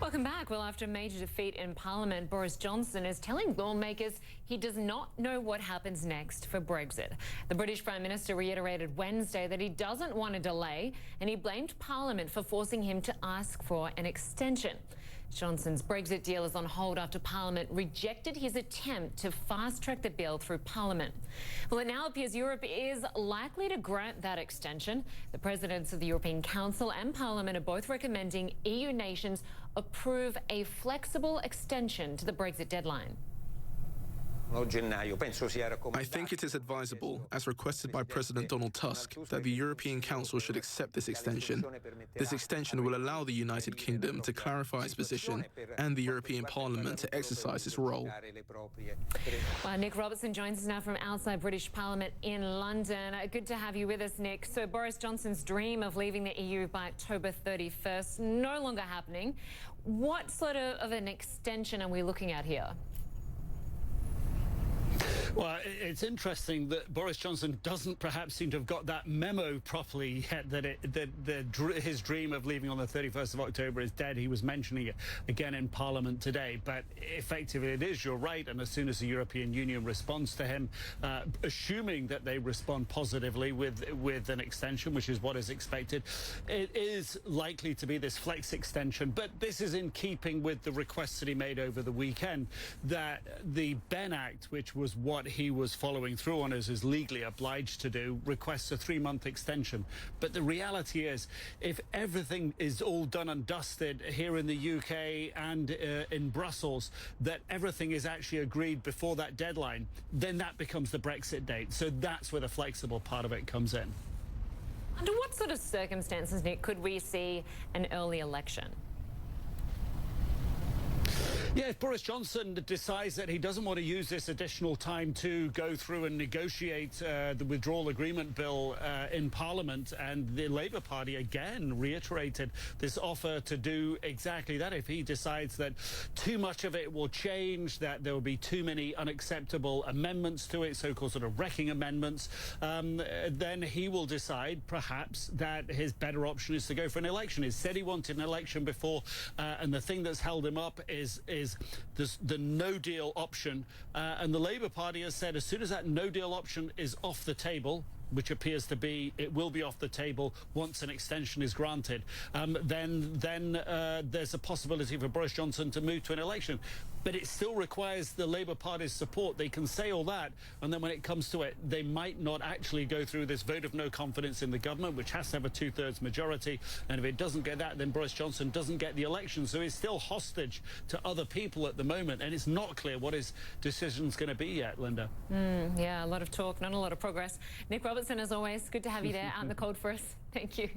Welcome back. Well, after a major defeat in Parliament, Boris Johnson is telling lawmakers he does not know what happens next for Brexit. The British Prime Minister reiterated Wednesday that he doesn't want a delay, and he blamed Parliament for forcing him to ask for an extension. Johnson's Brexit deal is on hold after Parliament rejected his attempt to fast-track the bill through Parliament. Well, it now appears Europe is likely to grant that extension. The presidents of the European Council and Parliament are both recommending EU nations approve a flexible extension to the Brexit deadline. I think it is advisable, as requested by President Donald Tusk, that the European Council should accept this extension. This extension will allow the United Kingdom to clarify its position and the European Parliament to exercise its role. Well, Nic Robertson joins us now from outside British Parliament in London. Good to have you with us, Nic. So Boris Johnson's dream of leaving the EU by October 31st no longer happening. What sort of an extension are we looking at here? Well, it's interesting that Boris Johnson doesn't perhaps seem to have got that memo properly yet, that his dream of leaving on the 31st of October is dead. He was mentioning it again in Parliament today, but effectively it is, you're right, and as soon as the European Union responds to him, assuming that they respond positively with an extension, which is what is expected, it is likely to be this flex extension. But this is in keeping with the requests that he made over the weekend, that the Ben Act, which was what he was following through on, as is legally obliged to do, requests a 3-month extension. But the reality is, if everything is all done and dusted here in the UK and in Brussels, that everything is actually agreed before that deadline, then that becomes the Brexit date. So that's where the flexible part of it comes in. Under what sort of circumstances, Nic, could we see an early election? Yeah, if Boris Johnson decides that he doesn't want to use this additional time to go through and negotiate the withdrawal agreement bill in Parliament, and the Labour Party again reiterated this offer to do exactly that, if he decides that too much of it will change, that there will be too many unacceptable amendments to it, so-called sort of wrecking amendments, then he will decide perhaps that his better option is to go for an election. He said he wanted an election before, and the thing that's held him up is the no-deal option, and the Labour Party has said as soon as that no-deal option is off the table, which appears to be, it will be off the table once an extension is granted, then there's a possibility for Boris Johnson to move to an election. But it still requires the Labour Party's support. They can say all that, and then when it comes to it, they might not actually go through this vote of no confidence in the government, which has to have a 2/3 majority. And if it doesn't get that, then Boris Johnson doesn't get the election. So he's still hostage to other people at the moment, and it's not clear what his decision's going to be yet, Lynda. Yeah, a lot of talk, not a lot of progress. Nic Robertson, as always, good to have you there out in the cold for us. Thank you.